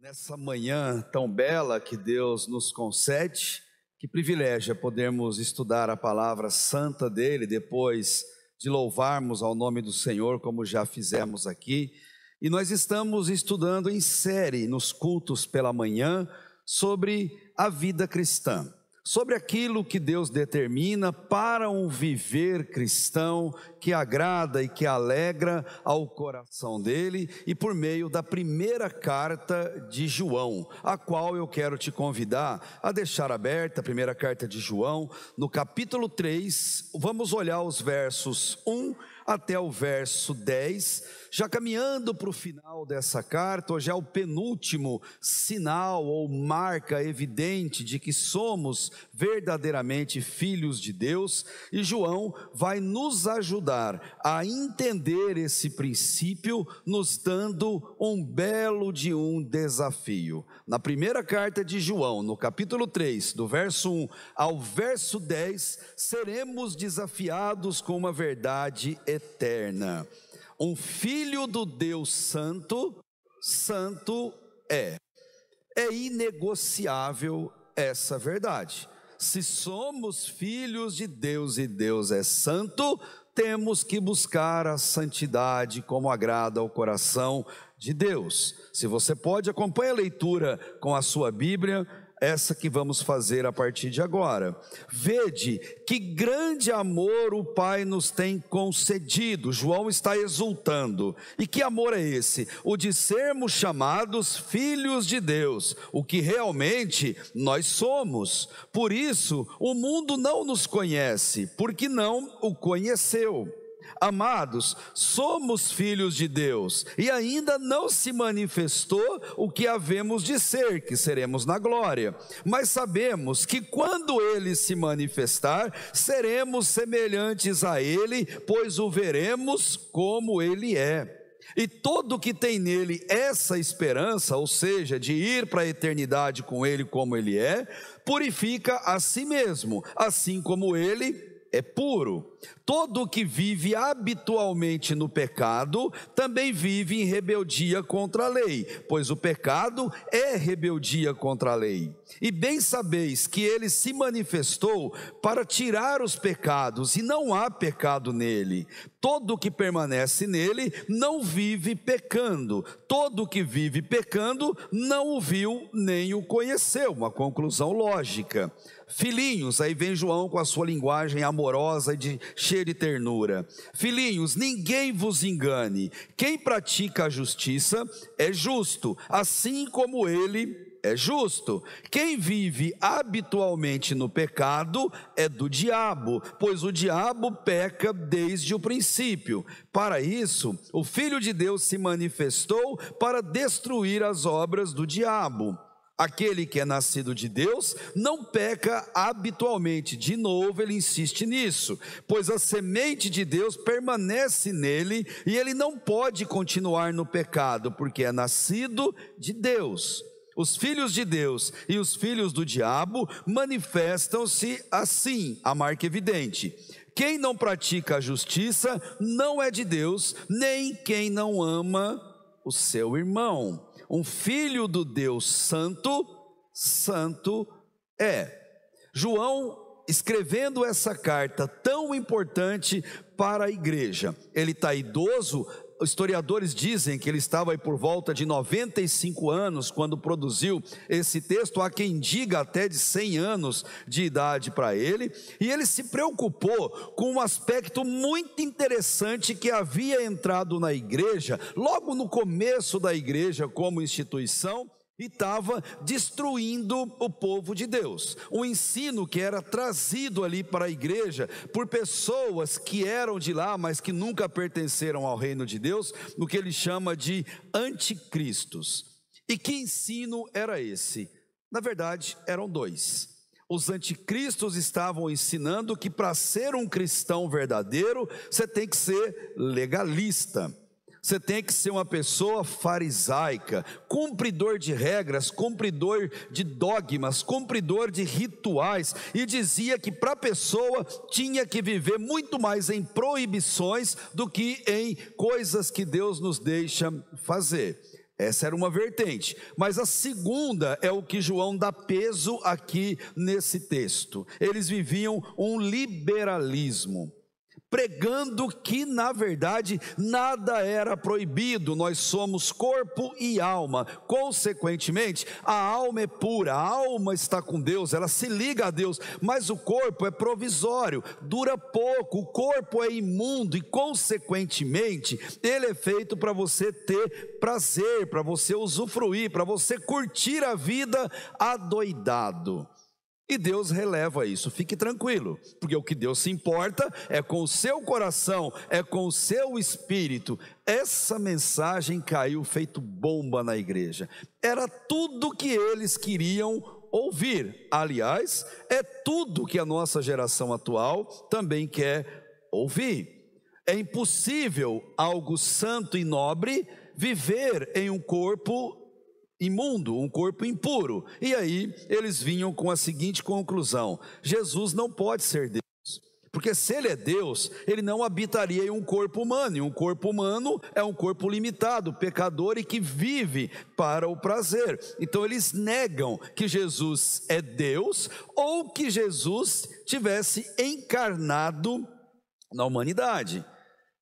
Nessa manhã tão bela que Deus nos concede, que privilégio é podermos estudar a palavra santa dele, depois de louvarmos ao nome do Senhor, como já fizemos aqui. E nós estamos estudando em série, nos cultos pela manhã, sobre a vida cristã, sobre aquilo que Deus determina para um viver cristão que agrada e que alegra ao coração dele, e por meio da primeira carta de João, a qual eu quero te convidar a deixar aberta, a primeira carta de João, no capítulo 3, vamos olhar os versos 1 até o verso 10, já caminhando para o final dessa carta. Hoje é o penúltimo sinal ou marca evidente de que somos verdadeiramente filhos de Deus, e João vai nos ajudar a entender esse princípio, nos dando um belo de um desafio. Na primeira carta de João, no capítulo 3, do verso 1 ao verso 10, seremos desafiados com uma verdade eterna. Um filho do Deus Santo, santo é. É inegociável essa verdade. Se somos filhos de Deus e Deus é santo, temos que buscar a santidade como agrada ao coração de Deus. Se você pode, acompanhe a leitura com a sua Bíblia, essa que vamos fazer a partir de agora. Vede que grande amor o Pai nos tem concedido. João está exultando. E que amor é esse? O de sermos chamados filhos de Deus, o que realmente nós somos. Por isso, o mundo não nos conhece, porque não o conheceu. Amados, somos filhos de Deus, e ainda não se manifestou o que havemos de ser, que seremos na glória. Mas sabemos que quando Ele se manifestar, seremos semelhantes a Ele, pois o veremos como Ele é. E todo que tem nele essa esperança, ou seja, de ir para a eternidade com Ele como Ele é, purifica a si mesmo, assim como Ele é puro. Todo que vive habitualmente no pecado, também vive em rebeldia contra a lei, pois o pecado é rebeldia contra a lei. E bem sabeis que Ele se manifestou para tirar os pecados, e não há pecado nele. Todo que permanece nele não vive pecando. Todo que vive pecando não o viu nem o conheceu. Uma conclusão lógica. Filhinhos, aí vem João com a sua linguagem amorosa e cheia de ternura. Filhinhos, ninguém vos engane. Quem pratica a justiça é justo, assim como Ele é justo. Quem vive habitualmente no pecado é do diabo, pois o diabo peca desde o princípio. Para isso, o Filho de Deus se manifestou para destruir as obras do diabo. Aquele que é nascido de Deus não peca habitualmente. De novo ele insiste nisso, pois a semente de Deus permanece nele, e ele não pode continuar no pecado, porque é nascido de Deus. Os filhos de Deus e os filhos do diabo manifestam-se assim, a marca evidente. Quem não pratica a justiça não é de Deus, nem quem não ama o seu irmão. Um filho do Deus Santo, santo é. João, escrevendo essa carta tão importante para a igreja, ele está idoso. Historiadores dizem que ele estava aí por volta de 95 anos quando produziu esse texto. Há quem diga até de 100 anos de idade para ele. E ele se preocupou com um aspecto muito interessante que havia entrado na igreja, logo no começo da igreja como instituição, e estava destruindo o povo de Deus. Um ensino que era trazido ali para a igreja por pessoas que eram de lá, mas que nunca pertenceram ao reino de Deus, no que ele chama de anticristos. E que ensino era esse? Na verdade, eram dois. Os anticristos estavam ensinando que para ser um cristão verdadeiro, você tem que ser legalista. Você tem que ser uma pessoa farisaica, cumpridor de regras, cumpridor de dogmas, cumpridor de rituais, e dizia que para a pessoa tinha que viver muito mais em proibições do que em coisas que Deus nos deixa fazer. Essa era uma vertente, mas a segunda é o que João dá peso aqui nesse texto. Eles viviam um liberalismo, pregando que na verdade nada era proibido. Nós somos corpo e alma, consequentemente a alma é pura, a alma está com Deus, ela se liga a Deus, mas o corpo é provisório, dura pouco, o corpo é imundo e consequentemente ele é feito para você ter prazer, para você usufruir, para você curtir a vida adoidado. E Deus releva isso, fique tranquilo, porque o que Deus se importa é com o seu coração, é com o seu espírito. Essa mensagem caiu feito bomba na igreja, era tudo que eles queriam ouvir. Aliás, é tudo que a nossa geração atual também quer ouvir. É impossível algo santo e nobre viver em um corpo imundo, um corpo impuro. E aí eles vinham com a seguinte conclusão: Jesus não pode ser Deus, porque se ele é Deus, ele não habitaria em um corpo humano, e um corpo humano é um corpo limitado, pecador e que vive para o prazer. Então eles negam que Jesus é Deus ou que Jesus tivesse encarnado na humanidade.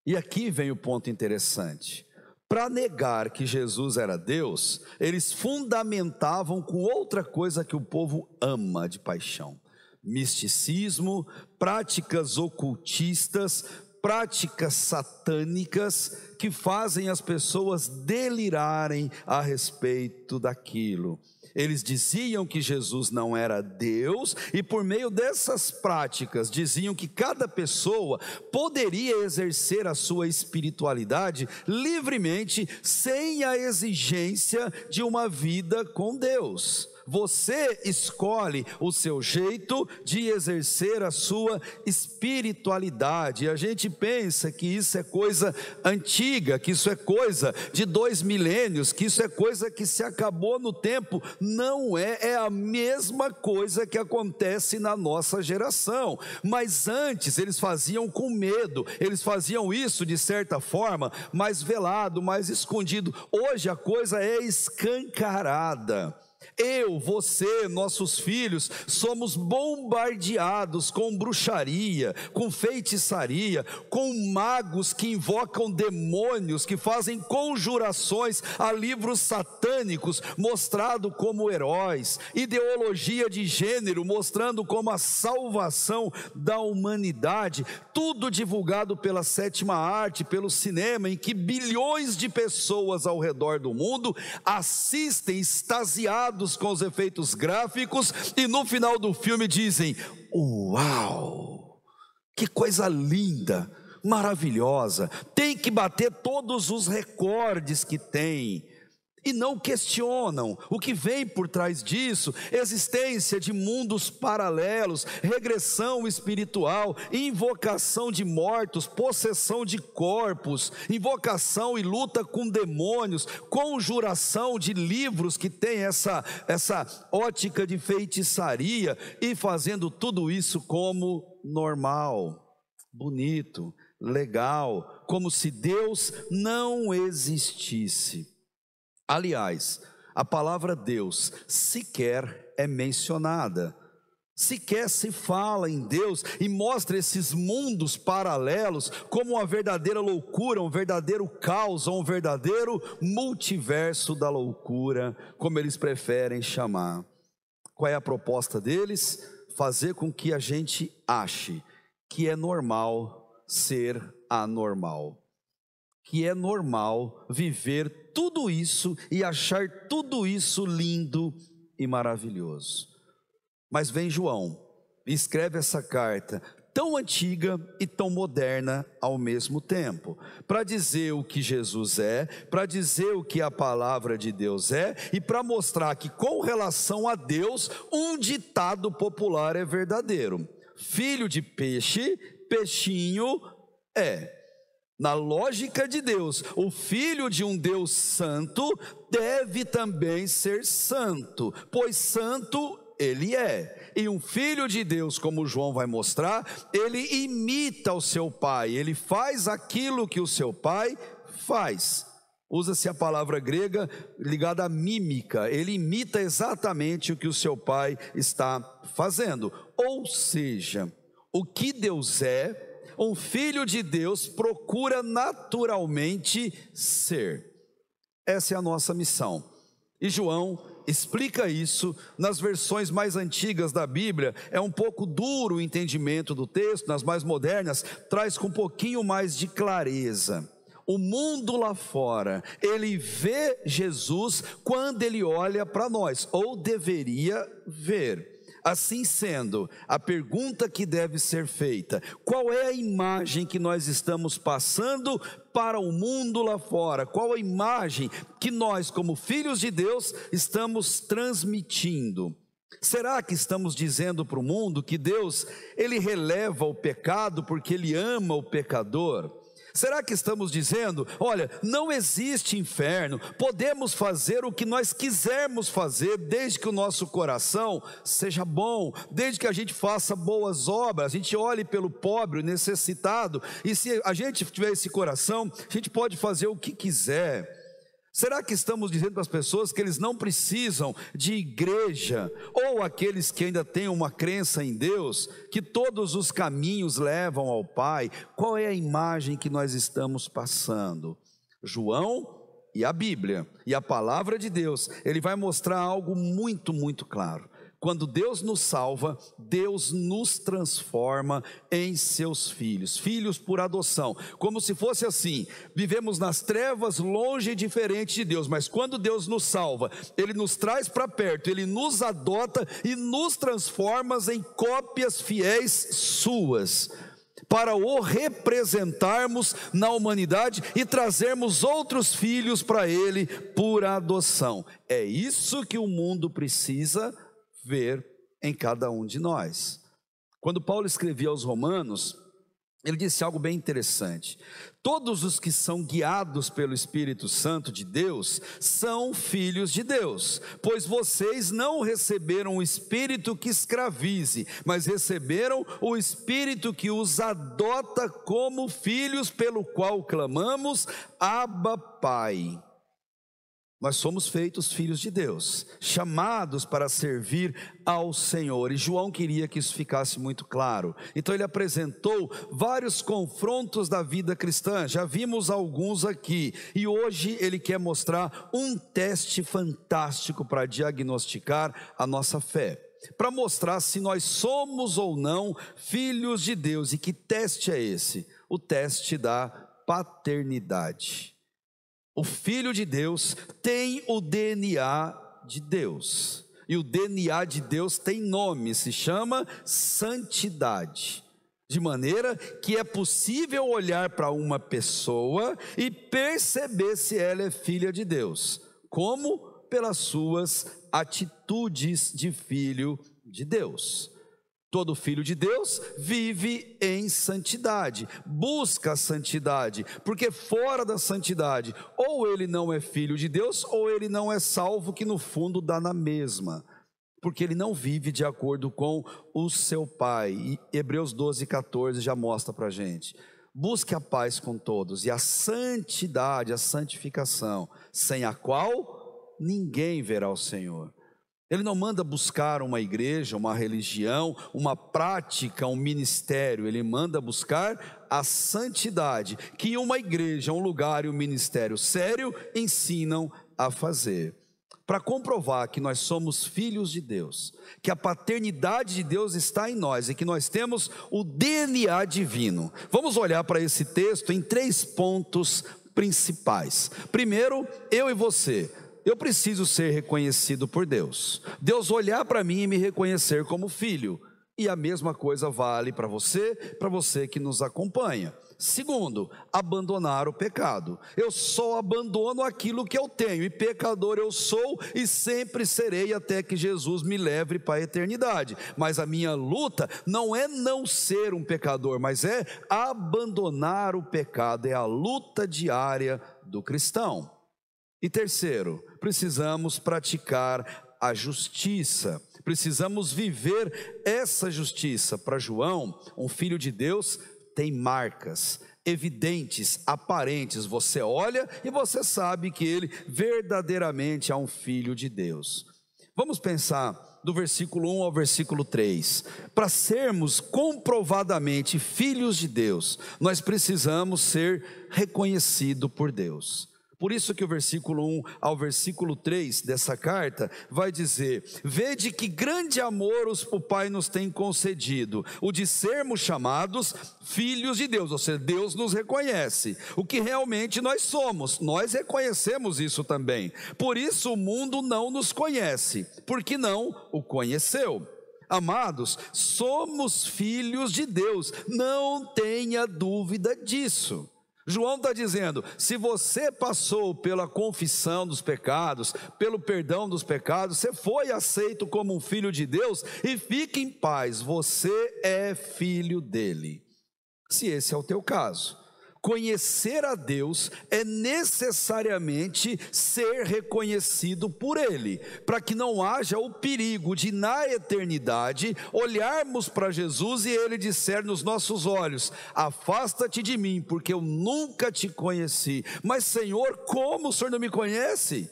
E aqui vem o ponto interessante. Para negar que Jesus era Deus, eles fundamentavam com outra coisa que o povo ama de paixão: misticismo, práticas ocultistas, práticas satânicas que fazem as pessoas delirarem a respeito daquilo. Eles diziam que Jesus não era Deus e por meio dessas práticas diziam que cada pessoa poderia exercer a sua espiritualidade livremente, sem a exigência de uma vida com Deus. Você escolhe o seu jeito de exercer a sua espiritualidade. E a gente pensa que isso é coisa antiga, que isso é coisa de 2 milênios, que isso é coisa que se acabou no tempo. Não é, é a mesma coisa que acontece na nossa geração. Mas antes eles faziam com medo, eles faziam isso de certa forma, mais velado, mais escondido. Hoje a coisa é escancarada. Eu, você, nossos filhos, somos bombardeados com bruxaria, com feitiçaria, com magos que invocam demônios, que fazem conjurações a livros satânicos, mostrado como heróis, ideologia de gênero, mostrando como a salvação da humanidade, tudo divulgado pela sétima arte, pelo cinema, em que bilhões de pessoas ao redor do mundo assistem extasiados com os efeitos gráficos e no final do filme dizem: uau, que coisa linda, maravilhosa, tem que bater todos os recordes que tem. E não questionam o que vem por trás disso: existência de mundos paralelos, regressão espiritual, invocação de mortos, possessão de corpos, invocação e luta com demônios, conjuração de livros que tem essa ótica de feitiçaria, e fazendo tudo isso como normal, bonito, legal, como se Deus não existisse. Aliás, a palavra Deus sequer é mencionada, sequer se fala em Deus e mostra esses mundos paralelos como uma verdadeira loucura, um verdadeiro caos, um verdadeiro multiverso da loucura, como eles preferem chamar. Qual é a proposta deles? Fazer com que a gente ache que é normal ser anormal, que é normal viver tudo isso e achar tudo isso lindo e maravilhoso. Mas vem João e escreve essa carta tão antiga e tão moderna ao mesmo tempo, para dizer o que Jesus é, para dizer o que a palavra de Deus é, e para mostrar que com relação a Deus, um ditado popular é verdadeiro: filho de peixe, peixinho é. Na lógica de Deus, o filho de um Deus santo deve também ser santo, pois santo ele é. E um filho de Deus, como João vai mostrar, ele imita o seu pai, ele faz aquilo que o seu pai faz. Usa-se a palavra grega ligada à mímica. Ele imita exatamente o que o seu pai está fazendo. Ou seja, o que Deus é, um filho de Deus procura naturalmente ser. Essa é a nossa missão. E João explica isso nas versões mais antigas da Bíblia. É um pouco duro o entendimento do texto, nas mais modernas, traz com um pouquinho mais de clareza. O mundo lá fora, ele vê Jesus quando ele olha para nós, ou deveria ver. Assim sendo, a pergunta que deve ser feita: qual é a imagem que nós estamos passando para o mundo lá fora? Qual a imagem que nós, como filhos de Deus, estamos transmitindo? Será que estamos dizendo para o mundo que Deus, ele releva o pecado porque ele ama o pecador? Será que estamos dizendo, olha, não existe inferno, podemos fazer o que nós quisermos fazer, desde que o nosso coração seja bom, desde que a gente faça boas obras, a gente olhe pelo pobre, o necessitado, e se a gente tiver esse coração, a gente pode fazer o que quiser. Será que estamos dizendo para as pessoas que eles não precisam de igreja, ou aqueles que ainda têm uma crença em Deus, que todos os caminhos levam ao Pai? Qual é a imagem que nós estamos passando? João e a Bíblia, e a palavra de Deus, ele vai mostrar algo muito, muito claro. Quando Deus nos salva, Deus nos transforma em seus filhos, filhos por adoção, como se fosse assim: vivemos nas trevas, longe e diferente de Deus, mas quando Deus nos salva, Ele nos traz para perto, Ele nos adota e nos transforma em cópias fiéis suas, para o representarmos na humanidade e trazermos outros filhos para Ele por adoção. É isso que o mundo precisa ver em cada um de nós. Quando Paulo escrevia aos Romanos, ele disse algo bem interessante: todos os que são guiados pelo Espírito Santo de Deus são filhos de Deus, pois vocês não receberam o Espírito que escravize, mas receberam o Espírito que os adota como filhos, pelo qual clamamos, Abba, Pai. Nós somos feitos filhos de Deus, chamados para servir ao Senhor, e João queria que isso ficasse muito claro. Então ele apresentou vários confrontos da vida cristã, já vimos alguns aqui, e hoje ele quer mostrar um teste fantástico para diagnosticar a nossa fé, para mostrar se nós somos ou não filhos de Deus. E que teste é esse? O teste da paternidade. O Filho de Deus tem o DNA de Deus, e o DNA de Deus tem nome, se chama santidade, de maneira que é possível olhar para uma pessoa e perceber se ela é filha de Deus, como? Pelas suas atitudes de filho de Deus. Todo filho de Deus vive em santidade, busca a santidade, porque fora da santidade, ou ele não é filho de Deus, ou ele não é salvo, que no fundo dá na mesma, porque ele não vive de acordo com o seu Pai. E Hebreus 12:14 já mostra para a gente: busque a paz com todos e a santidade, a santificação, sem a qual ninguém verá o Senhor. Ele não manda buscar uma igreja, uma religião, uma prática, um ministério. Ele manda buscar a santidade, que uma igreja, um lugar e um ministério sério ensinam a fazer. Para comprovar que nós somos filhos de Deus, que a paternidade de Deus está em nós e que nós temos o DNA divino, vamos olhar para esse texto em 3 pontos principais. Primeiro, eu e você, eu preciso ser reconhecido por Deus. Deus olhar para mim e me reconhecer como filho. E a mesma coisa vale para você que nos acompanha. Segundo, abandonar o pecado. Eu só abandono aquilo que eu tenho, e pecador eu sou e sempre serei até que Jesus me leve para a eternidade. Mas a minha luta não é não ser um pecador, mas é abandonar o pecado. É a luta diária do cristão. E terceiro, precisamos praticar a justiça, precisamos viver essa justiça. Para João, um filho de Deus tem marcas, evidentes, aparentes. Você olha e você sabe que ele verdadeiramente é um filho de Deus. Vamos pensar do versículo 1 ao versículo 3. Para sermos comprovadamente filhos de Deus, nós precisamos ser reconhecidos por Deus. Por isso que o versículo 1 ao versículo 3 dessa carta vai dizer: vede que grande amor o Pai nos tem concedido, o de sermos chamados filhos de Deus. Ou seja, Deus nos reconhece, o que realmente nós somos, nós reconhecemos isso também. Por isso o mundo não nos conhece, porque não o conheceu. Amados, somos filhos de Deus, não tenha dúvida disso. João está dizendo: se você passou pela confissão dos pecados, pelo perdão dos pecados, você foi aceito como um filho de Deus, e fique em paz, você é filho dele. Se esse é o teu caso, conhecer a Deus é necessariamente ser reconhecido por Ele, para que não haja o perigo de na eternidade olharmos para Jesus e Ele disser nos nossos olhos: afasta-te de mim, porque eu nunca te conheci. Mas Senhor, como o Senhor não me conhece?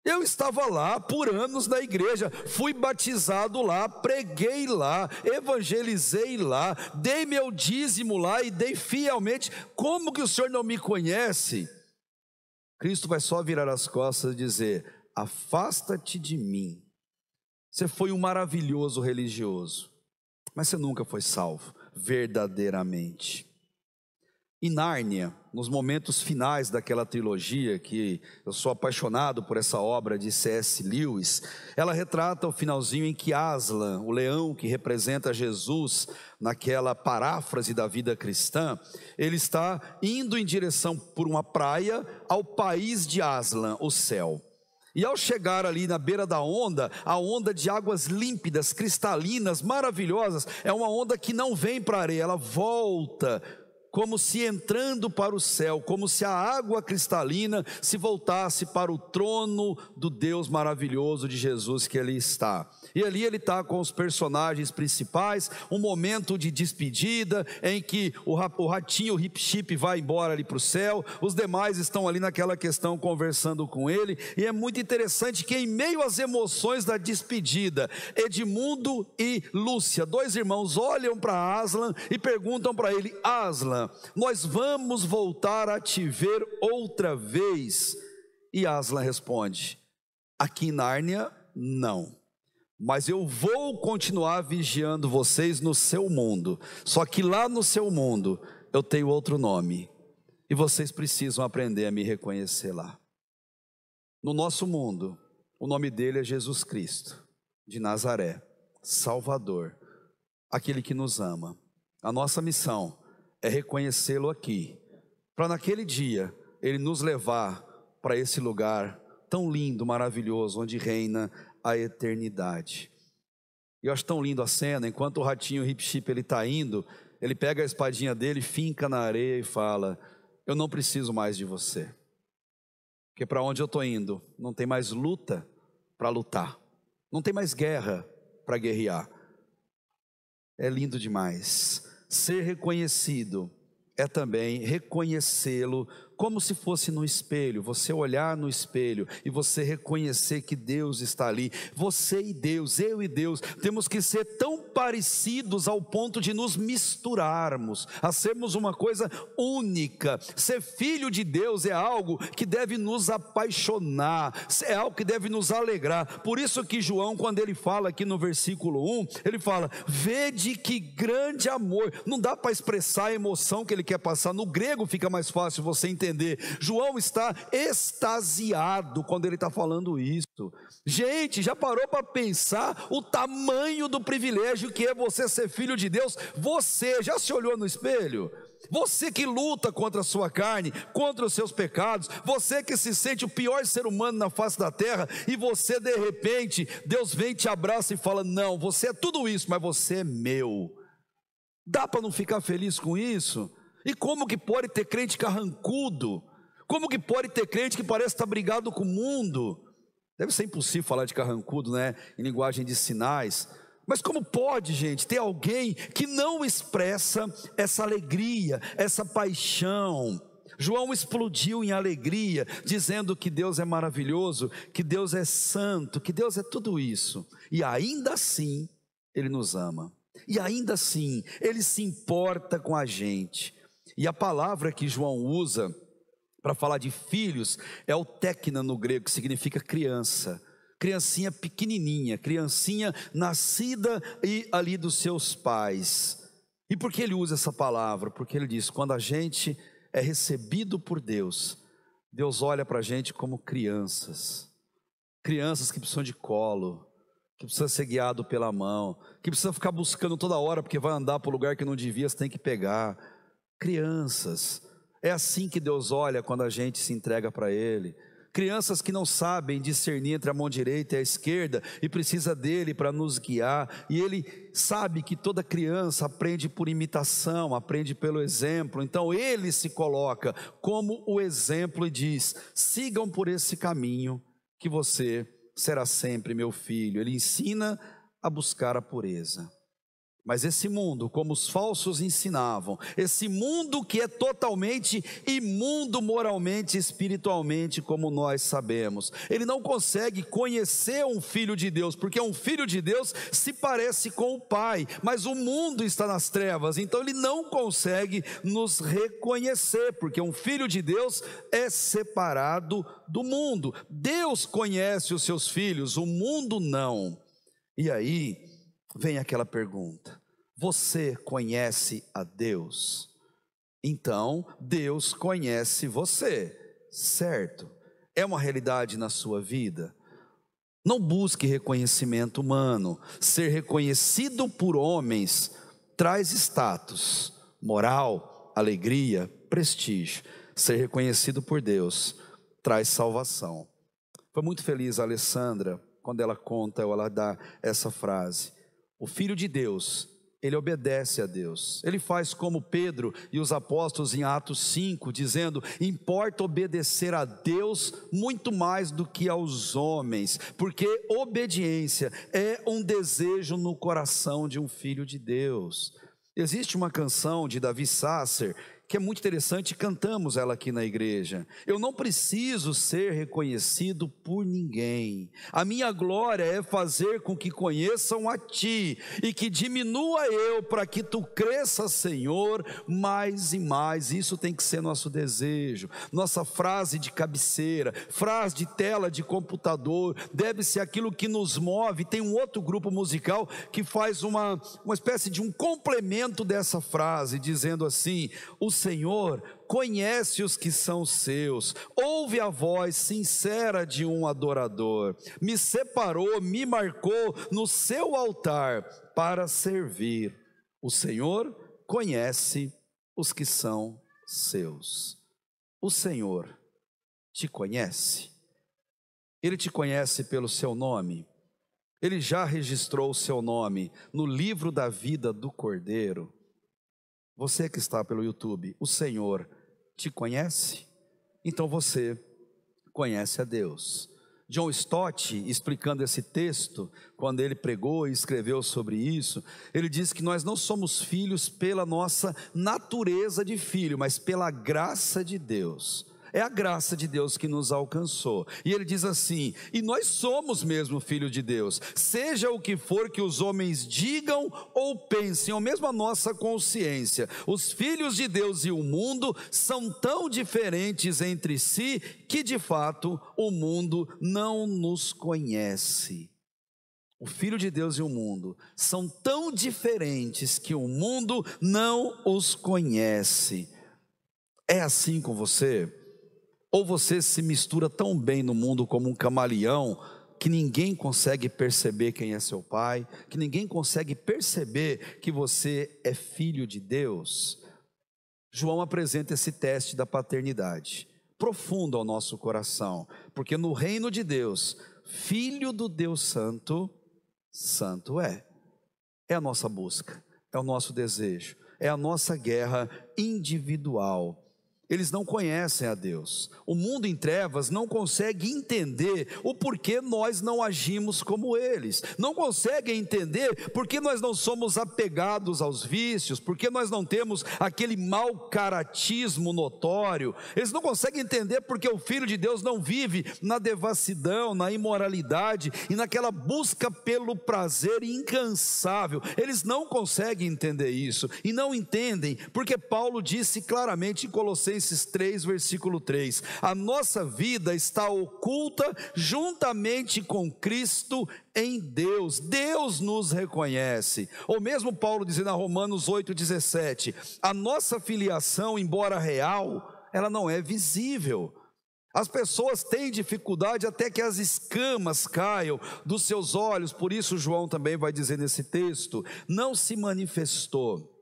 Eu estava lá por anos na igreja, fui batizado lá, preguei lá, evangelizei lá, dei meu dízimo lá e dei fielmente. Como que o Senhor não me conhece? Cristo vai só virar as costas e dizer: afasta-te de mim. Você foi um maravilhoso religioso, mas você nunca foi salvo verdadeiramente. Em Nárnia, nos momentos finais daquela trilogia, que eu sou apaixonado por essa obra de C.S. Lewis, ela retrata o finalzinho em que Aslan, o leão que representa Jesus naquela paráfrase da vida cristã, ele está indo em direção por uma praia ao país de Aslan, o céu. E ao chegar ali na beira da onda, a onda de águas límpidas, cristalinas, maravilhosas, é uma onda que não vem para a areia, ela volta como se entrando para o céu, como se a água cristalina se voltasse para o trono do Deus maravilhoso de Jesus que ali está. E ali ele está com os personagens principais, um momento de despedida, em que o ratinho, o Hip-Chip vai embora ali para o céu, os demais estão ali naquela questão conversando com ele, e é muito interessante que em meio às emoções da despedida, Edmundo e Lúcia, dois irmãos, olham para Aslan e perguntam para ele: Aslan, nós vamos voltar a te ver outra vez? E Aslan responde: aqui em Nárnia, não, mas eu vou continuar vigiando vocês no seu mundo, só que lá no seu mundo eu tenho outro nome, e vocês precisam aprender a me reconhecer lá. No nosso mundo, o nome dele é Jesus Cristo de Nazaré, Salvador, aquele que nos ama. A nossa missão é reconhecê-lo aqui, para naquele dia ele nos levar para esse lugar tão lindo, maravilhoso, onde reina a eternidade. E eu acho tão lindo a cena, enquanto o ratinho Hip-Chip ele está indo, ele pega a espadinha dele, finca na areia e fala: eu não preciso mais de você, porque para onde eu estou indo não tem mais luta para lutar, não tem mais guerra para guerrear. É lindo demais. Ser reconhecido é também reconhecê-lo como se fosse no espelho, você olhar no espelho e você reconhecer que Deus está ali. Você e Deus, eu e Deus, temos que ser tão parecidos ao ponto de nos misturarmos, a sermos uma coisa única. Ser filho de Deus é algo que deve nos apaixonar, é algo que deve nos alegrar. Por isso que João, quando ele fala aqui no versículo 1, ele fala: vede que grande amor. Não dá para expressar a emoção que ele quer passar, no grego fica mais fácil você entender. João está extasiado quando ele está falando isso. Gente, já parou para pensar o tamanho do privilégio que é você ser filho de Deus? Você já se olhou no espelho? Você que luta contra a sua carne, contra os seus pecados, você que se sente o pior ser humano na face da terra, e você de repente, Deus vem, te abraça e fala: não, você é tudo isso, mas você é meu. Dá para não ficar feliz com isso? E como que pode ter crente carrancudo? Como que pode ter crente que parece estar brigado com o mundo? Deve ser impossível falar de carrancudo, né, em linguagem de sinais, Mas como pode, gente, ter alguém que não expressa essa alegria, essa paixão? João explodiu em alegria, dizendo que Deus é maravilhoso, que Deus é santo, que Deus é tudo isso. E ainda assim, Ele nos ama. E ainda assim, Ele se importa com a gente. E a palavra que João usa para falar de filhos é o tekna no grego, que significa criança. Criancinha pequenininha, criancinha nascida e ali dos seus pais. E por que ele usa essa palavra? Porque ele diz, quando a gente é recebido por Deus, Deus olha para a gente como crianças. Crianças que precisam de colo, que precisam ser guiado pela mão, que precisam ficar buscando toda hora, porque vai andar para o lugar que não devia, você tem que pegar. Crianças, é assim que Deus olha quando a gente se entrega para Ele. Crianças que não sabem discernir entre a mão direita e a esquerda e precisa dele para nos guiar, e ele sabe que toda criança aprende por imitação, aprende pelo exemplo, então ele se coloca como o exemplo e diz, sigam por esse caminho que você será sempre meu filho. Ele ensina a buscar a pureza. Mas esse mundo, como os falsos ensinavam, esse mundo que é totalmente imundo moralmente e espiritualmente, como nós sabemos, ele não consegue conhecer um filho de Deus, porque um filho de Deus se parece com o Pai, mas o mundo está nas trevas, então ele não consegue nos reconhecer, porque um filho de Deus é separado do mundo. Deus conhece os seus filhos, o mundo não. E aí vem aquela pergunta, você conhece a Deus? Então, Deus conhece você, certo? É uma realidade na sua vida? Não busque reconhecimento humano. Ser reconhecido por homens traz status, moral, alegria, prestígio. Ser reconhecido por Deus traz salvação. Foi muito feliz a Alessandra quando ela conta, ou ela dá essa frase. O Filho de Deus, ele obedece a Deus. Ele faz como Pedro e os apóstolos em Atos 5, dizendo, importa obedecer a Deus muito mais do que aos homens, porque obediência é um desejo no coração de um filho de Deus. Existe uma canção de Davi Sasser, que é muito interessante, cantamos ela aqui na igreja. Eu não preciso ser reconhecido por ninguém. A minha glória é fazer com que conheçam a Ti e que diminua eu para que Tu cresças, Senhor, mais e mais. Isso tem que ser nosso desejo. Nossa frase de cabeceira, frase de tela de computador, deve ser aquilo que nos move. Tem um outro grupo musical que faz uma espécie de um complemento dessa frase, dizendo assim, o Senhor conhece os que são seus, ouve a voz sincera de um adorador, me separou, me marcou no seu altar para servir. O Senhor conhece os que são seus. O Senhor te conhece? Ele te conhece pelo seu nome? Ele já registrou o seu nome no livro da vida do Cordeiro? Você que está pelo YouTube, o Senhor te conhece? Então você conhece a Deus. John Stott, explicando esse texto, quando ele pregou e escreveu sobre isso, ele diz que nós não somos filhos pela nossa natureza de filho, mas pela graça de Deus. É a graça de Deus que nos alcançou. E ele diz assim, e nós somos mesmo filhos de Deus, seja o que for que os homens digam ou pensem, ou mesmo a nossa consciência, os filhos de Deus e o mundo são tão diferentes entre si, que de fato o mundo não nos conhece. O Filho de Deus e o mundo são tão diferentes que o mundo não os conhece. É assim com você? Ou você se mistura tão bem no mundo como um camaleão, que ninguém consegue perceber quem é seu pai, que ninguém consegue perceber que você é filho de Deus? João apresenta esse teste da paternidade, profundo ao nosso coração, porque no reino de Deus, filho do Deus Santo, santo é a nossa busca, é o nosso desejo, é a nossa guerra individual. eles não conhecem a Deus. O mundo em trevas não consegue entender o porquê nós não agimos como eles. Não consegue entender porque nós não somos apegados aos vícios, porque nós não temos aquele mau caratismo notório. Eles não conseguem entender porque o Filho de Deus não vive na devassidão, na imoralidade e naquela busca pelo prazer incansável. Eles não conseguem entender isso e não entendem porque Paulo disse claramente em Colossenses 3, versículo 3, a nossa vida está oculta juntamente com Cristo em Deus. Deus nos reconhece. Ou mesmo Paulo dizendo a Romanos 8,17, a nossa filiação, embora real, ela não é visível. As pessoas têm dificuldade até que as escamas caiam dos seus olhos. Por isso João também vai dizer nesse texto, não se manifestou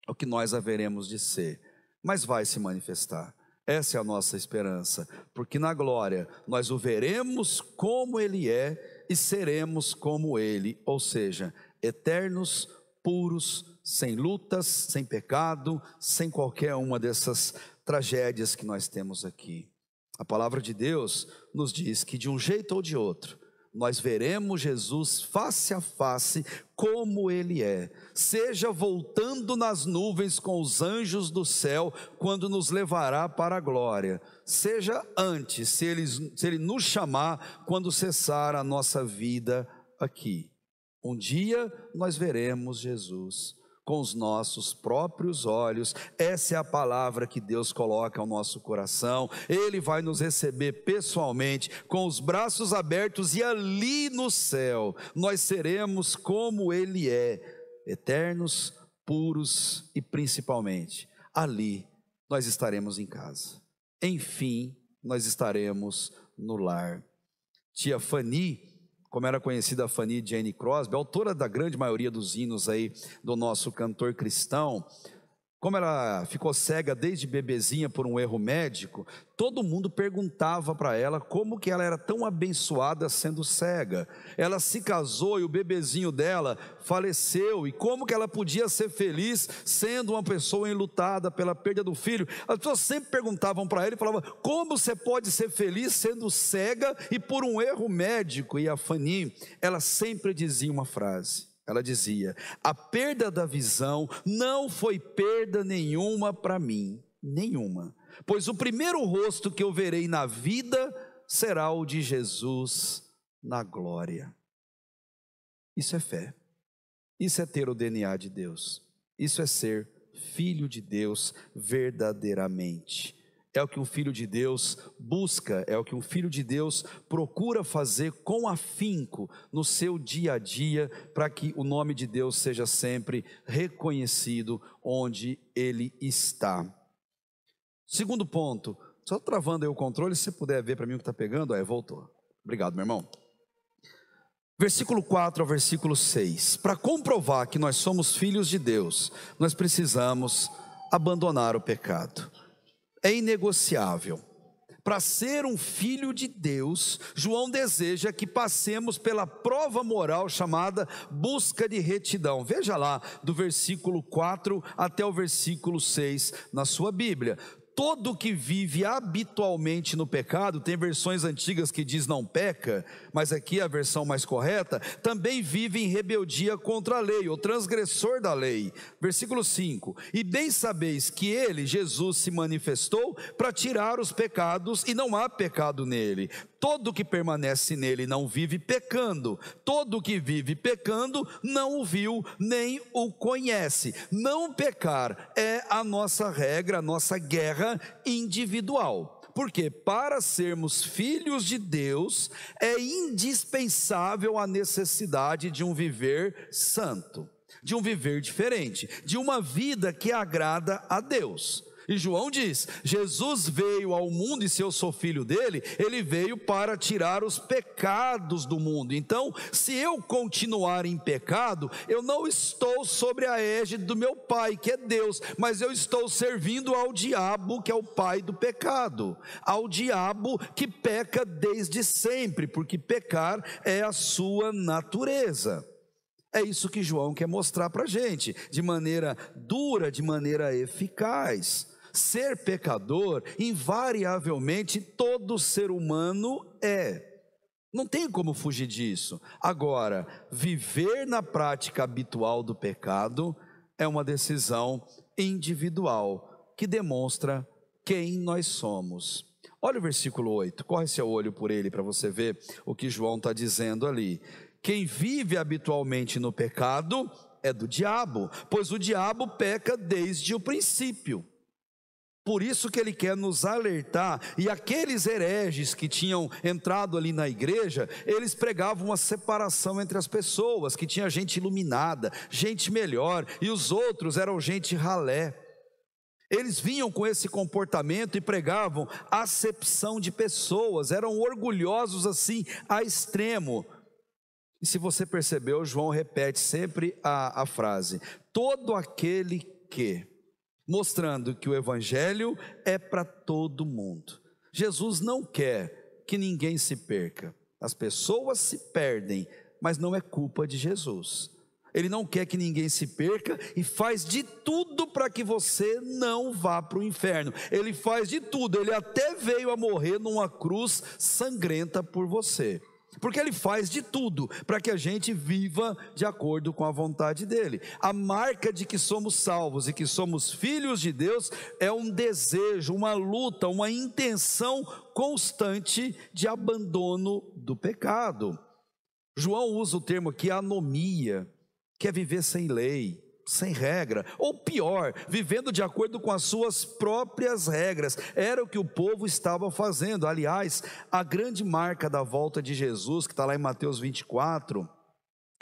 o que nós haveremos de ser, mas vai se manifestar. Essa é a nossa esperança, porque na glória nós o veremos como Ele é e seremos como Ele, ou seja, eternos, puros, sem lutas, sem pecado, sem qualquer uma dessas tragédias que nós temos aqui. A palavra de Deus nos diz que de um jeito ou de outro, nós veremos Jesus face a face como Ele é, seja voltando nas nuvens com os anjos do céu, quando nos levará para a glória, seja antes, se Ele nos chamar, quando cessar a nossa vida aqui. Um dia nós veremos Jesus com os nossos próprios olhos. Essa é a palavra que Deus coloca ao nosso coração. Ele vai nos receber pessoalmente, com os braços abertos, e ali no céu nós seremos como Ele é, eternos, puros e principalmente ali nós estaremos em casa. Enfim, nós estaremos no lar. Tia Fanny, como era conhecida a Fanny Jane Crosby, autora da grande maioria dos hinos aí do nosso cantor cristão, como ela ficou cega desde bebezinha por um erro médico, todo mundo perguntava para ela como que ela era tão abençoada sendo cega. Ela se casou e o bebezinho dela faleceu, e como que ela podia ser feliz sendo uma pessoa enlutada pela perda do filho? As pessoas sempre perguntavam para ela e falavam, como você pode ser feliz sendo cega e por um erro médico? E a Fanny, ela sempre dizia uma frase. Ela dizia, a perda da visão não foi perda nenhuma para mim, nenhuma, pois o primeiro rosto que eu verei na vida será o de Jesus na glória. Isso é fé, isso é ter o DNA de Deus, isso é ser filho de Deus verdadeiramente. É o que um filho de Deus busca, é o que um filho de Deus procura fazer com afinco no seu dia a dia, para que o nome de Deus seja sempre reconhecido onde Ele está. Segundo ponto, só travando aí o controle, se você puder ver para mim o que está pegando, voltou. Obrigado, meu irmão. Versículo 4 ao versículo 6, para comprovar que nós somos filhos de Deus, nós precisamos abandonar o pecado. É inegociável. Para ser um filho de Deus, João deseja que passemos pela prova moral chamada busca de retidão. Veja lá, do versículo 4 até o versículo 6 na sua Bíblia. Todo que vive habitualmente no pecado, tem versões antigas que diz não peca, mas aqui a versão mais correta, também vive em rebeldia contra a lei, o transgressor da lei. Versículo 5, e bem sabeis que ele, Jesus, se manifestou para tirar os pecados, e não há pecado nele. Todo que permanece nele não vive pecando, todo que vive pecando não o viu nem o conhece. Não pecar é a nossa regra, a nossa guerra individual, porque para sermos filhos de Deus é indispensável a necessidade de um viver santo, de um viver diferente, de uma vida que agrada a Deus. E João diz, Jesus veio ao mundo, e se eu sou filho dele, ele veio para tirar os pecados do mundo. Então, se eu continuar em pecado, eu não estou sobre a égide do meu pai, que é Deus, mas eu estou servindo ao diabo, que é o pai do pecado, ao diabo que peca desde sempre, porque pecar é a sua natureza. É isso que João quer mostrar para a gente, de maneira dura, de maneira eficaz. Ser pecador, invariavelmente, todo ser humano é. Não tem como fugir disso. Agora, viver na prática habitual do pecado é uma decisão individual, que demonstra quem nós somos. Olha o versículo 8, corre seu olho por ele para você ver o que João está dizendo ali. Quem vive habitualmente no pecado é do diabo, pois o diabo peca desde o princípio. Por isso que ele quer nos alertar, e aqueles hereges que tinham entrado ali na igreja, eles pregavam uma separação entre as pessoas, que tinha gente iluminada, gente melhor, e os outros eram gente ralé. Eles vinham com esse comportamento e pregavam acepção de pessoas, eram orgulhosos assim a extremo. E se você percebeu, João repete sempre a frase, todo aquele que, mostrando que o evangelho é para todo mundo. Jesus não quer que ninguém se perca, as pessoas se perdem, mas não é culpa de Jesus. Ele não quer que ninguém se perca e faz de tudo para que você não vá para o inferno. Ele faz de tudo, ele até veio a morrer numa cruz sangrenta por você. Porque ele faz de tudo para que a gente viva de acordo com a vontade dele. A marca de que somos salvos e que somos filhos de Deus é um desejo, uma luta, uma intenção constante de abandono do pecado. João usa o termo aqui anomia, que é viver sem lei, sem regra, ou pior, vivendo de acordo com as suas próprias regras. Era o que o povo estava fazendo. Aliás, a grande marca da volta de Jesus, que está lá em Mateus 24,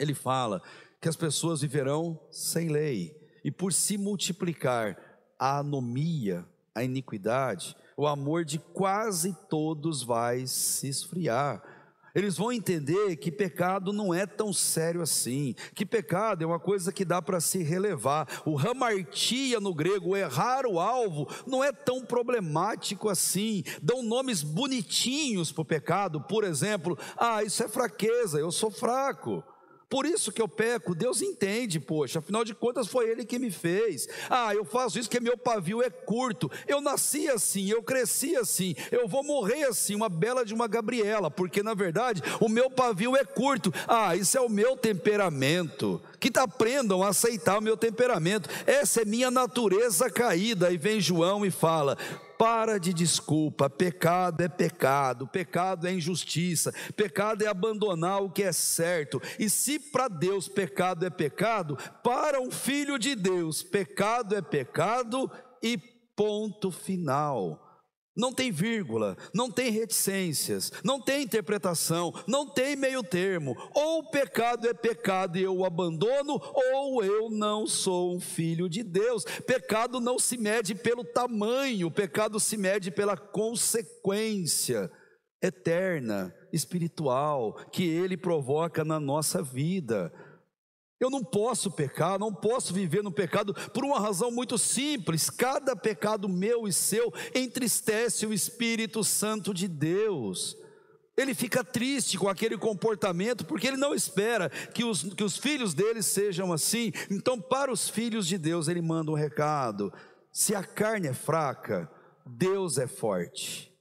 ele fala que as pessoas viverão sem lei, e por se multiplicar a anomia, a iniquidade, o amor de quase todos vai se esfriar. Eles vão entender que pecado não é tão sério assim, que pecado é uma coisa que dá para se relevar. O hamartia no grego, errar o alvo, não é tão problemático assim. Dão nomes bonitinhos para o pecado, por exemplo, isso é fraqueza, eu sou fraco. Por isso que eu peco, Deus entende, poxa, afinal de contas foi Ele que me fez. Eu faço isso porque meu pavio é curto, eu nasci assim, eu cresci assim, eu vou morrer assim, uma bela de uma Gabriela, porque na verdade o meu pavio é curto. Isso é o meu temperamento, que aprendam a aceitar o meu temperamento, essa é minha natureza caída. Aí vem João e fala, para de desculpa, pecado é injustiça, pecado é abandonar o que é certo. E se para Deus pecado é pecado, para um filho de Deus, pecado é pecado e ponto final. Não tem vírgula, não tem reticências, não tem interpretação, não tem meio termo. Ou o pecado é pecado e eu o abandono, ou eu não sou um filho de Deus. Pecado não se mede pelo tamanho, pecado se mede pela consequência eterna, espiritual, que ele provoca na nossa vida. Eu não posso pecar, não posso viver no pecado por uma razão muito simples. Cada pecado meu e seu entristece o Espírito Santo de Deus. Ele fica triste com aquele comportamento, porque ele não espera que os filhos dele sejam assim. Então, para os filhos de Deus, ele manda um recado: se a carne é fraca, Deus é forte.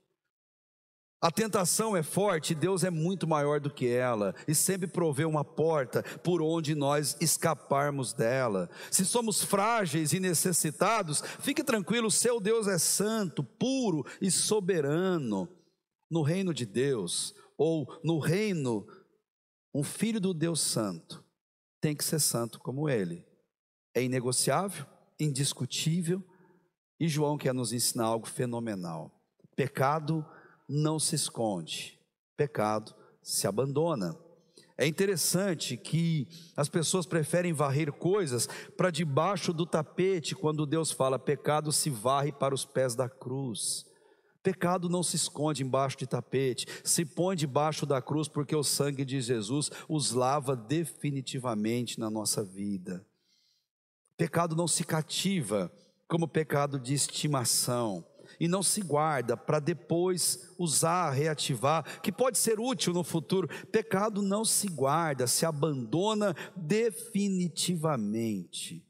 A tentação é forte, Deus é muito maior do que ela, e sempre provê uma porta por onde nós escaparmos dela. Se somos frágeis e necessitados, fique tranquilo, seu Deus é santo, puro e soberano. No reino de Deus, ou no reino, um filho do Deus santo tem que ser santo como ele. É inegociável, indiscutível, e João quer nos ensinar algo fenomenal. Pecado não se esconde, pecado se abandona. É interessante que as pessoas preferem varrer coisas para debaixo do tapete, quando Deus fala, pecado se varre para os pés da cruz. Pecado não se esconde embaixo de tapete, se põe debaixo da cruz, porque o sangue de Jesus os lava definitivamente na nossa vida. Pecado não se cativa como pecado de estimação, e não se guarda para depois usar, reativar, que pode ser útil no futuro. Pecado não se guarda, se abandona definitivamente.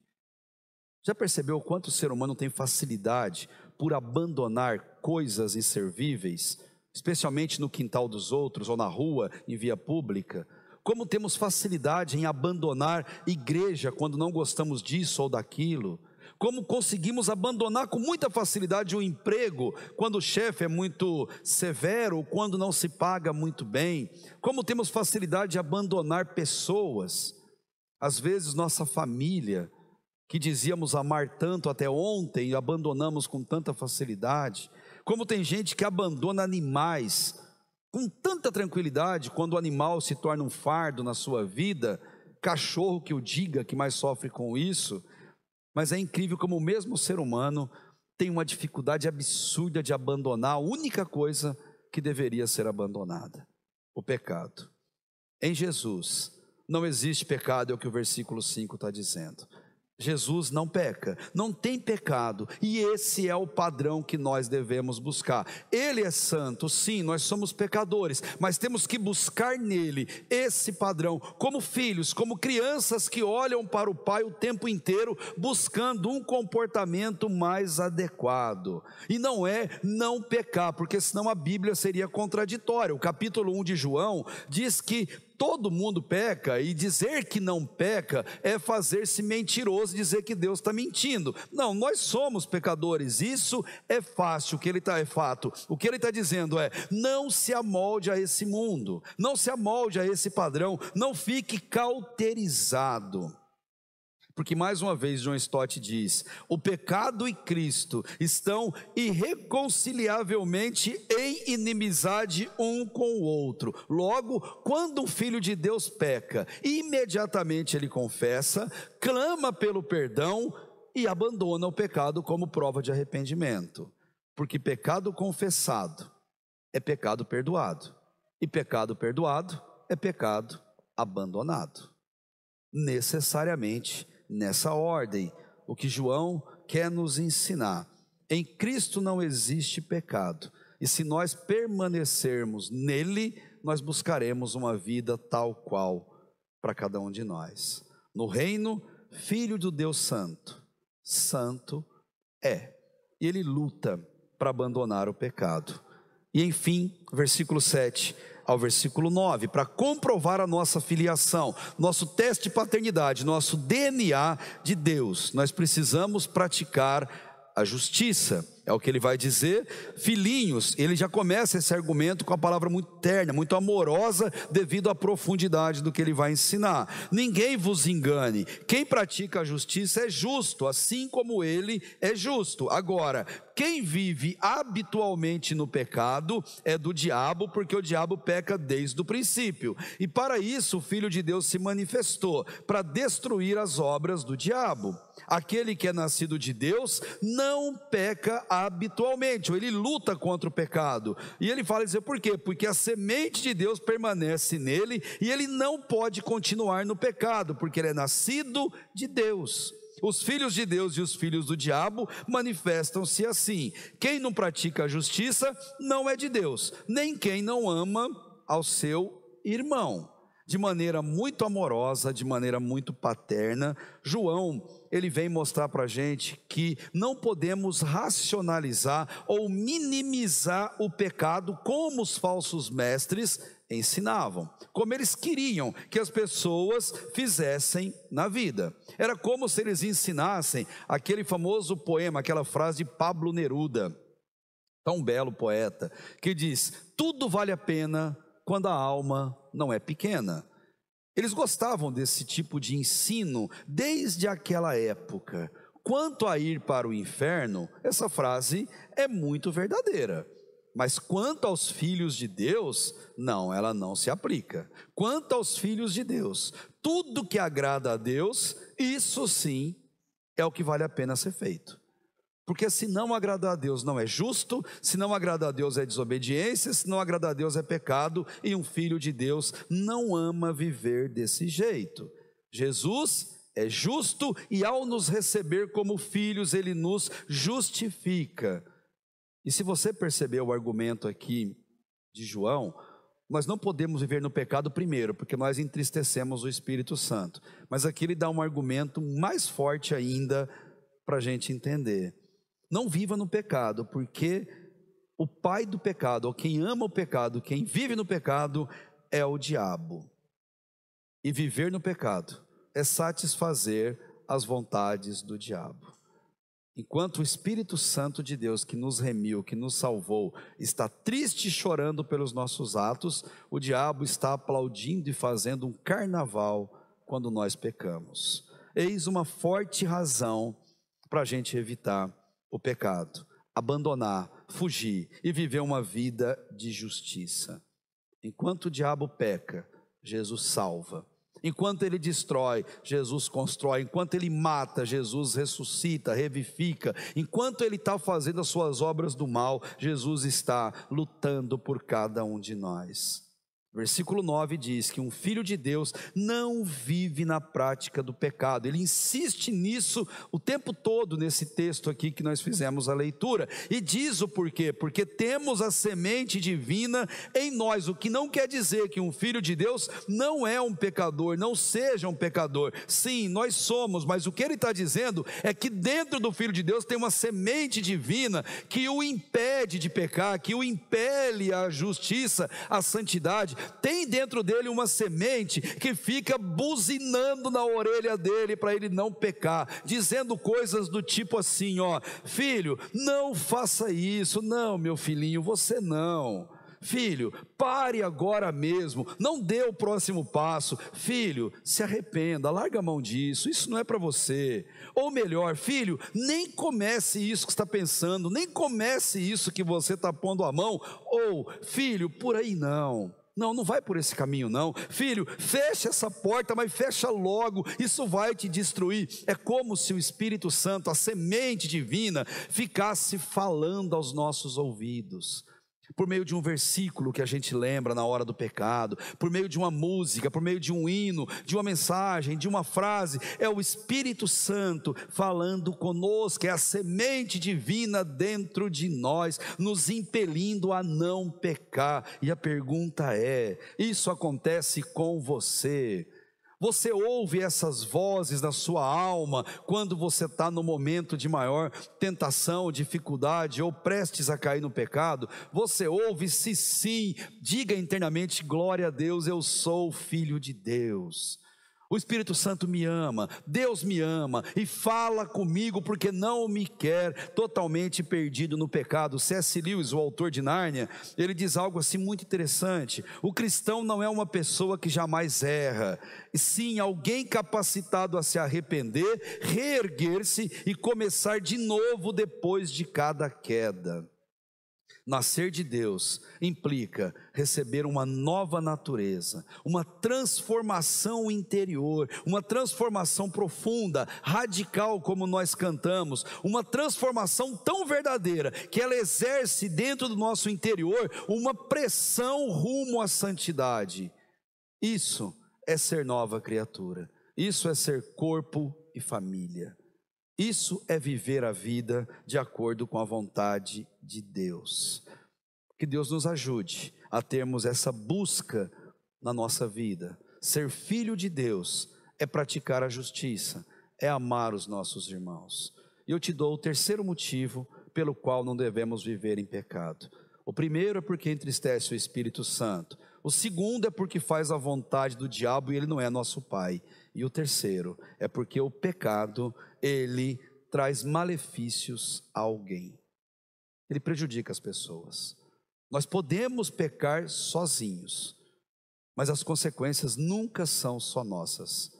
Já percebeu o quanto o ser humano tem facilidade por abandonar coisas inservíveis, especialmente no quintal dos outros ou na rua, em via pública. Como temos facilidade em abandonar igreja quando não gostamos disso ou daquilo. Como conseguimos abandonar com muita facilidade o emprego quando o chefe é muito severo ou quando não se paga muito bem. Como temos facilidade de abandonar pessoas. Às vezes nossa família, que dizíamos amar tanto até ontem e abandonamos com tanta facilidade. Como tem gente que abandona animais com tanta tranquilidade quando o animal se torna um fardo na sua vida. Cachorro que o diga, que mais sofre com isso. Mas é incrível como o mesmo ser humano tem uma dificuldade absurda de abandonar a única coisa que deveria ser abandonada: o pecado. Em Jesus não existe pecado, é o que o versículo 5 está dizendo. Jesus não peca, não tem pecado, e esse é o padrão que nós devemos buscar. Ele é santo, sim, nós somos pecadores, mas temos que buscar nele esse padrão, como filhos, como crianças que olham para o Pai o tempo inteiro, buscando um comportamento mais adequado. E não é não pecar, porque senão a Bíblia seria contraditória. O capítulo 1 de João diz que todo mundo peca, e dizer que não peca é fazer-se mentiroso, dizer que Deus está mentindo. Não, nós somos pecadores, isso é fácil, é fato. O que ele está dizendo é: não se amolde a esse mundo, não se amolde a esse padrão, não fique cauterizado. Porque mais uma vez John Stott diz: o pecado e Cristo estão irreconciliavelmente em inimizade um com o outro. Logo, quando um filho de Deus peca, imediatamente ele confessa, clama pelo perdão e abandona o pecado como prova de arrependimento. Porque pecado confessado é pecado perdoado, e pecado perdoado é pecado abandonado. Necessariamente nessa ordem, o que João quer nos ensinar: em Cristo não existe pecado, e se nós permanecermos nele, nós buscaremos uma vida tal qual para cada um de nós. No reino, Filho do Deus Santo, santo é, e ele luta para abandonar o pecado. E enfim, versículo 7 ao versículo 9, para comprovar a nossa filiação, nosso teste de paternidade, nosso DNA de Deus, nós precisamos praticar a justiça. É o que ele vai dizer: filhinhos. Ele já começa esse argumento com a palavra muito terna, muito amorosa, devido à profundidade do que ele vai ensinar. Ninguém vos engane, quem pratica a justiça é justo, assim como ele é justo. Agora, quem vive habitualmente no pecado é do diabo, porque o diabo peca desde o princípio. E para isso o Filho de Deus se manifestou, para destruir as obras do diabo. Aquele que é nascido de Deus não peca habitualmente, ou ele luta contra o pecado. E ele fala, dizer, por quê? Porque a semente de Deus permanece nele, e ele não pode continuar no pecado, porque ele é nascido de Deus. Os filhos de Deus e os filhos do diabo manifestam-se assim: quem não pratica a justiça não é de Deus, nem quem não ama ao seu irmão. De maneira muito amorosa, de maneira muito paterna, João, ele vem mostrar para a gente que não podemos racionalizar ou minimizar o pecado como os falsos mestres ensinavam, como eles queriam que as pessoas fizessem na vida. Era como se eles ensinassem aquele famoso poema, aquela frase de Pablo Neruda, tão belo poeta, que diz: tudo vale a pena quando a alma não é pequena. Eles gostavam desse tipo de ensino desde aquela época. Quanto a ir para o inferno, essa frase é muito verdadeira. Mas quanto aos filhos de Deus, não, ela não se aplica. Quanto aos filhos de Deus, tudo que agrada a Deus, isso sim é o que vale a pena ser feito. Porque se não agradar a Deus não é justo, se não agradar a Deus é desobediência, se não agradar a Deus é pecado, e um filho de Deus não ama viver desse jeito. Jesus é justo, e ao nos receber como filhos, ele nos justifica. E se você percebeu o argumento aqui de João, nós não podemos viver no pecado primeiro, porque nós entristecemos o Espírito Santo. Mas aqui ele dá um argumento mais forte ainda para a gente entender. não viva no pecado, porque o pai do pecado, ou quem ama o pecado, quem vive no pecado, é o diabo. E viver no pecado é satisfazer as vontades do diabo. Enquanto o Espírito Santo de Deus, que nos remiu, que nos salvou, está triste e chorando pelos nossos atos, o diabo está aplaudindo e fazendo um carnaval quando nós pecamos. Eis uma forte razão para a gente evitar o pecado, abandonar, fugir e viver uma vida de justiça. Enquanto o diabo peca, Jesus salva. Enquanto ele destrói, Jesus constrói. Enquanto ele mata, Jesus ressuscita, revivifica. Enquanto ele está fazendo as suas obras do mal, Jesus está lutando por cada um de nós. Versículo 9 diz que um filho de Deus não vive na prática do pecado. Ele insiste nisso o tempo todo nesse texto aqui que nós fizemos a leitura. E diz o porquê: porque temos a semente divina em nós, o que não quer dizer que um filho de Deus não é um pecador, não seja um pecador. Sim, nós somos, mas o que ele está dizendo é que dentro do filho de Deus tem uma semente divina que o impede de pecar, que o impele à justiça, à santidade. Tem dentro dele uma semente que fica buzinando na orelha dele para ele não pecar, dizendo coisas do tipo assim: ó, filho, não faça isso, não, meu filhinho, você não. Filho, pare agora mesmo, não dê o próximo passo. Filho, se arrependa, larga a mão disso, isso não é para você. Ou melhor, filho, nem comece isso que está pensando, nem comece isso que você está pondo a mão. Ou, filho, por aí não. Não vai por esse caminho não. Filho, fecha essa porta, mas fecha logo, isso vai te destruir. É como se o Espírito Santo, a semente divina, ficasse falando aos nossos ouvidos, por meio de um versículo que a gente lembra na hora do pecado, por meio de uma música, por meio de um hino, de uma mensagem, de uma frase. É o Espírito Santo falando conosco, é a semente divina dentro de nós, nos impelindo a não pecar. E a pergunta é: isso acontece com você? Você ouve essas vozes da sua alma quando você está no momento de maior tentação, dificuldade ou prestes a cair no pecado? Você ouve? Se sim, diga internamente: glória a Deus, eu sou filho de Deus. O Espírito Santo me ama, Deus me ama e fala comigo porque não me quer totalmente perdido no pecado. C.S. Lewis, o autor de Nárnia, ele diz algo assim muito interessante: o cristão não é uma pessoa que jamais erra, e sim alguém capacitado a se arrepender, reerguer-se e começar de novo depois de cada queda. Nascer de Deus implica receber uma nova natureza, uma transformação interior, uma transformação profunda, radical, como nós cantamos, uma transformação tão verdadeira que ela exerce dentro do nosso interior uma pressão rumo à santidade. Isso é ser nova criatura, isso é ser corpo e família. Isso é viver a vida de acordo com a vontade de Deus. Que Deus nos ajude a termos essa busca na nossa vida. Ser filho de Deus é praticar a justiça, é amar os nossos irmãos. E eu te dou o terceiro motivo pelo qual não devemos viver em pecado. O primeiro é porque entristece o Espírito Santo. O segundo é porque faz a vontade do diabo e ele não é nosso pai. E o terceiro é porque o pecado, ele traz malefícios a alguém. Ele prejudica as pessoas. Nós podemos pecar sozinhos, mas as consequências nunca são só nossas.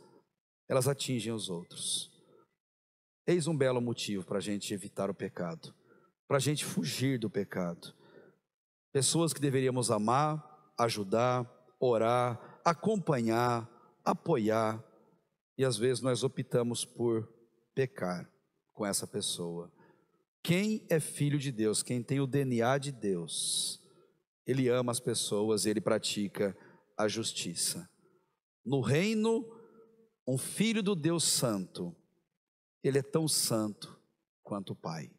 Elas atingem os outros. Eis um belo motivo para a gente evitar o pecado, para a gente fugir do pecado. Pessoas que deveríamos amar, ajudar, orar, acompanhar, apoiar, e às vezes nós optamos por pecar com essa pessoa. Quem é filho de Deus, quem tem o DNA de Deus, ele ama as pessoas e ele pratica a justiça. No reino, um filho do Deus santo, ele é tão santo quanto o Pai.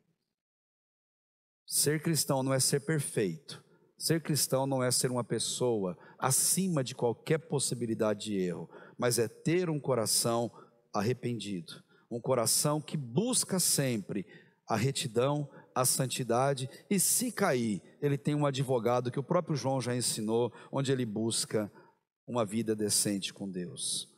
Ser cristão não é ser perfeito. Ser cristão não é ser uma pessoa acima de qualquer possibilidade de erro, mas é ter um coração arrependido, um coração que busca sempre a retidão, a santidade, e se cair, ele tem um advogado que o próprio João já ensinou, onde ele busca uma vida decente com Deus.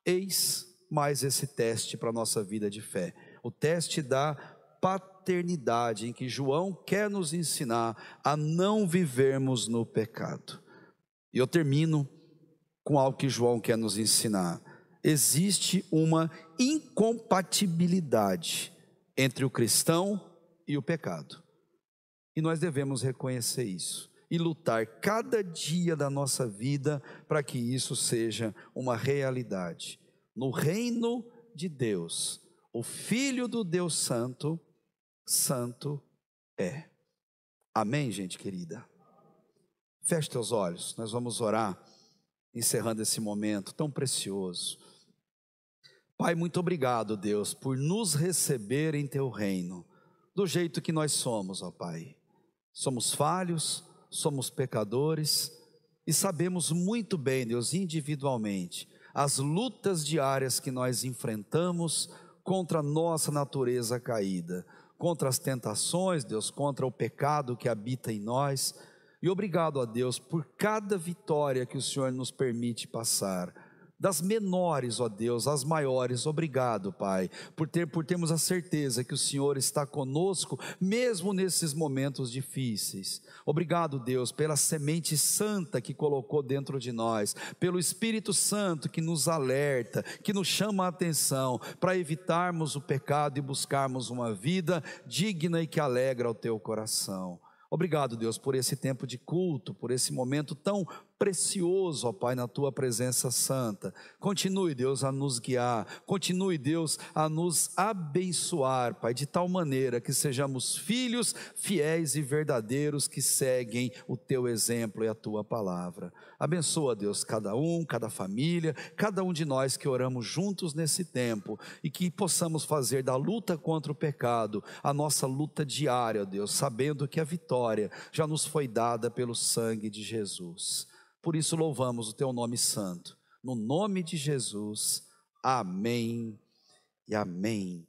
Eis mais esse teste para a nossa vida de fé, o teste da paternidade, em que João quer nos ensinar a não vivermos no pecado. E eu termino com algo que João quer nos ensinar. Existe uma incompatibilidade entre o cristão e o pecado, e nós devemos reconhecer isso e lutar cada dia da nossa vida para que isso seja uma realidade. No reino de Deus, o Filho do Deus Santo, santo é. Amém, gente querida? Feche teus olhos, nós vamos orar, encerrando esse momento tão precioso. Pai, muito obrigado, Deus, por nos receber em teu reino, do jeito que nós somos, ó Pai. Somos falhos, somos pecadores, e sabemos muito bem, Deus, individualmente, as lutas diárias que nós enfrentamos contra a nossa natureza caída, contra as tentações, Deus, contra o pecado que habita em nós. E obrigado a Deus por cada vitória que o Senhor nos permite passar, das menores, ó Deus, às maiores. Obrigado, Pai, por termos a certeza que o Senhor está conosco, mesmo nesses momentos difíceis. Obrigado, Deus, pela semente santa que colocou dentro de nós, pelo Espírito Santo que nos alerta, que nos chama a atenção, para evitarmos o pecado e buscarmos uma vida digna e que alegra o teu coração. Obrigado, Deus, por esse tempo de culto, por esse momento tão precioso, ó Pai, na tua presença santa. Continue, Deus, a nos guiar, continue, Deus, a nos abençoar, Pai, de tal maneira que sejamos filhos fiéis e verdadeiros que seguem o teu exemplo e a tua palavra. Abençoa, Deus, cada família, cada um de nós que oramos juntos nesse tempo, e que possamos fazer da luta contra o pecado a nossa luta diária, Deus, sabendo que a vitória já nos foi dada pelo sangue de Jesus. Por isso louvamos o teu nome santo, no nome de Jesus, amém e amém.